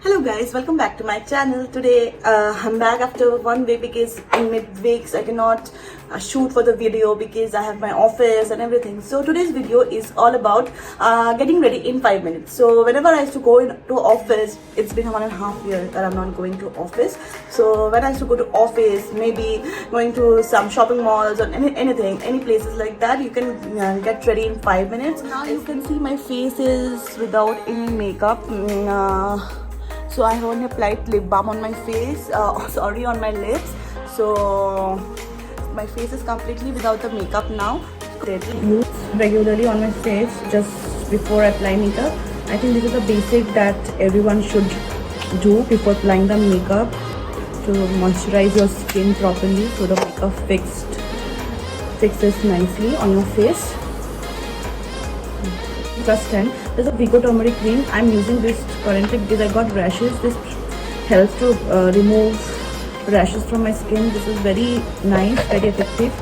Hello guys, welcome back to my channel. Today I'm back after 1 week because in mid-weeks I cannot shoot for the video because I have my office and everything. So today's video is all about getting ready in 5 minutes. So whenever I used to go to office, it's been 1.5 years that I'm not going to office. So when I used to go to office, maybe going to some shopping malls or anything, any places like that, you can get ready in 5 minutes. Now you can see my face is without any makeup. So I have only applied lip balm on my face, on my lips. So my face is completely without the makeup now. Use regularly on my face just before I apply makeup. I think this is a basic that everyone should do before applying the makeup to moisturize your skin properly so the makeup fixes nicely on your face. Trust 10. There's a Vigo turmeric cream. I'm using this currently because I got rashes. This helps to remove rashes from my skin. This is very nice, very effective.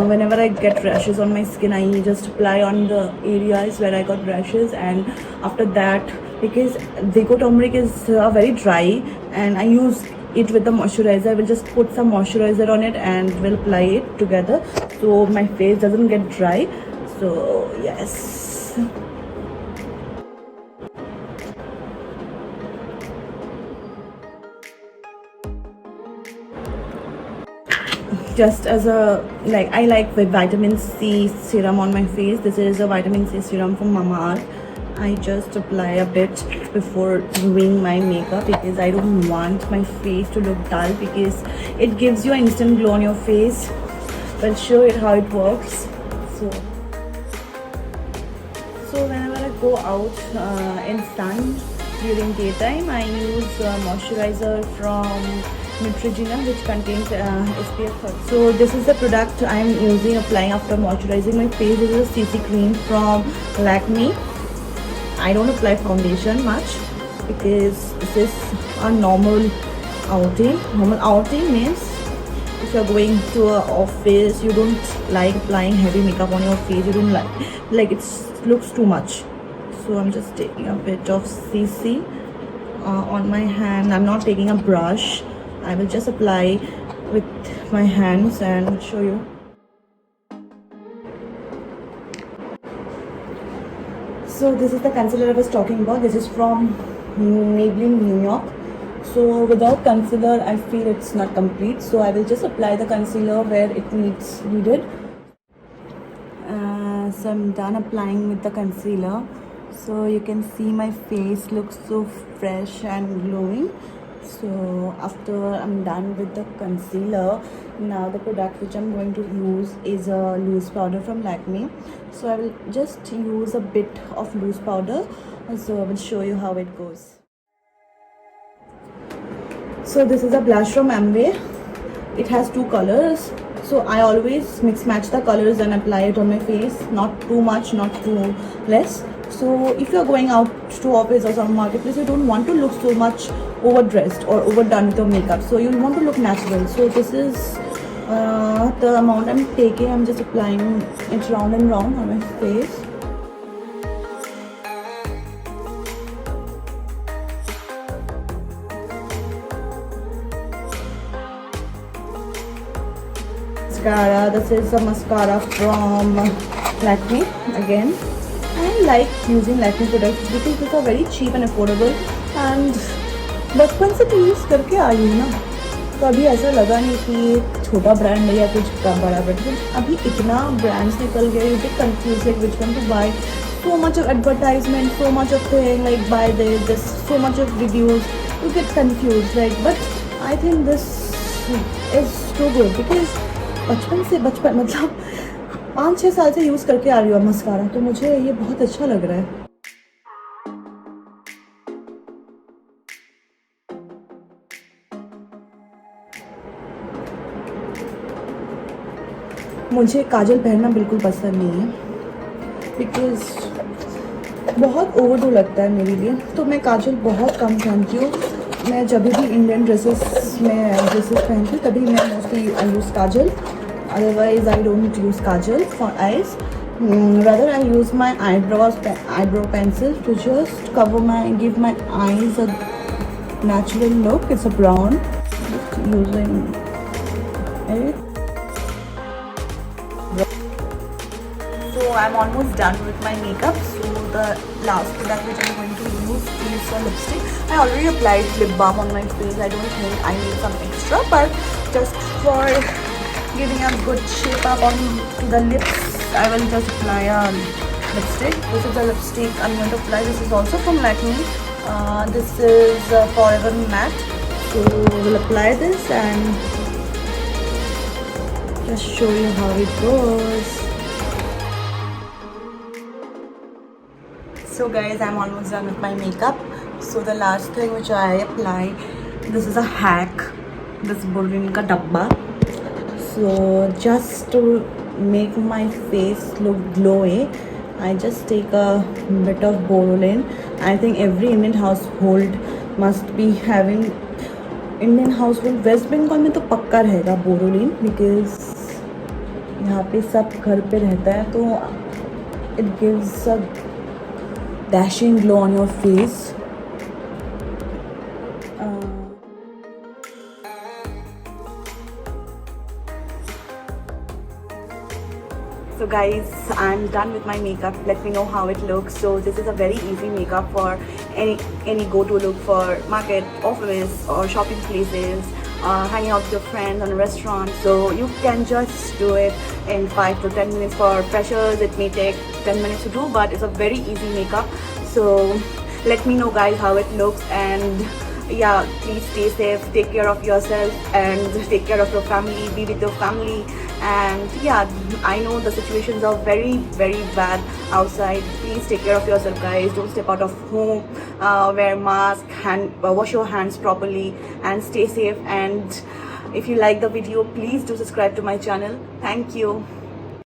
Whenever I get rashes on my skin, I just apply on the areas where I got rashes, and after that, because Vigo turmeric is very dry and I use it with the moisturizer, I will just put some moisturizer on it and will apply it together so my face doesn't get dry. So yes. Just as a I like the vitamin C serum on my face. This is a vitamin C serum from Mamaearth. I just apply a bit before doing my makeup because I don't want my face to look dull, because it gives you an instant glow on your face. I'll show you how it works. So whenever I go out in sun during daytime, I use moisturizer from Neutrogena, which contains SPF 30. So this is the product I am using, applying after moisturizing my face. This is a CC cream from Lakme. I don't apply foundation much because this is a normal outing. Normal outing means if you're going to an office, you don't like applying heavy makeup on your face. You don't like it looks too much. So I'm just taking a bit of CC on my hand. I'm not taking a brush. I will just apply with my hands and show you. So this is the concealer I was talking about. This is from Maybelline New York. So without concealer, I feel it's not complete. So I will just apply the concealer where it needed. So I'm done applying with the concealer. So you can see my face looks so fresh and glowing. So after I'm done with the concealer, now the product which I'm going to use is a loose powder from Lakme. So I will just use a bit of loose powder. So I will show you how it goes. So this is a blush from Amway. It has two colors. So I always mix match the colors and apply it on my face. Not too much, not too less. So if you're going out to office or some marketplace, you don't want to look so much overdressed or overdone with your makeup. So you want to look natural. So this is the amount I'm taking. I'm just applying it round and round on my face. Mascara. This is a mascara from Lakme again. I like using Lakme products because these are very cheap and affordable, and बचपन से तो use करके आई हूँ ना, तो अभी ऐसा लगा नहीं कि छोटा ब्रांड है या कुछ का बड़ा ब्रांड. अभी इतना ब्रांड्स निकल गए, you get confused like which one to buy. So much of advertisement, so much of thing like buy this, so much of reviews. You get confused like, but I think this is too good because बचपन मतलब 5-6 साल से use करके आ रही हूँ mascara, तो मुझे ये बहुत अच्छा लग रहा है. मुझे काजल पहनना बिल्कुल पसंद नहीं है बिकॉज बहुत ओवरडू लगता है मेरे लिए, तो मैं काजल बहुत कम पहनती हूँ. मैं जब भी इंडियन ड्रेसेस पहनती हूँ तभी मैं mostly I use Kajal. Otherwise I don't use kajal for eyes. Rather, I use my eyebrow pencil to just give my eyes a natural look. It's a brown. Just using it. So I'm almost done with my makeup. So the last product which I'm going to use is a lipstick. I already applied lip balm on my face. I don't think I need some extra, but just for giving a good shape up on to the lips, I will just apply a lipstick. This is a lipstick I'm going to apply. This is also from Lakme. This is Forever Matte. So we'll apply this and just show you how it goes. So guys, I'm almost done with my makeup. So the last thing which I apply, this is a hack. This Bourdain ka dabba. So just to make my face look glowy, I just take a bit of Bourdain. I think every Indian household must be having Indian household. West Bengal में तो पक्का रहेगा Bourdain because यहाँ पे सब घर पे रहता है तो it gives a dashing glow on your face. So guys, I'm done with my makeup. Let me know how it looks. So this is a very easy makeup for any go-to look for market, office or shopping places, hanging out with your friends on a restaurant. So you can just do it in 5 to 10 minutes. For freshers it may take 10 minutes to do, but it's a very easy makeup. So let me know guys how it looks, and yeah, please stay safe, take care of yourself and take care of your family, be with your family. And yeah, I know the situations are very bad outside. Please take care of yourself guys. Don't step out of home, wear mask, wash your hands properly and stay safe. And if you like the video, please do subscribe to my channel. Thank you.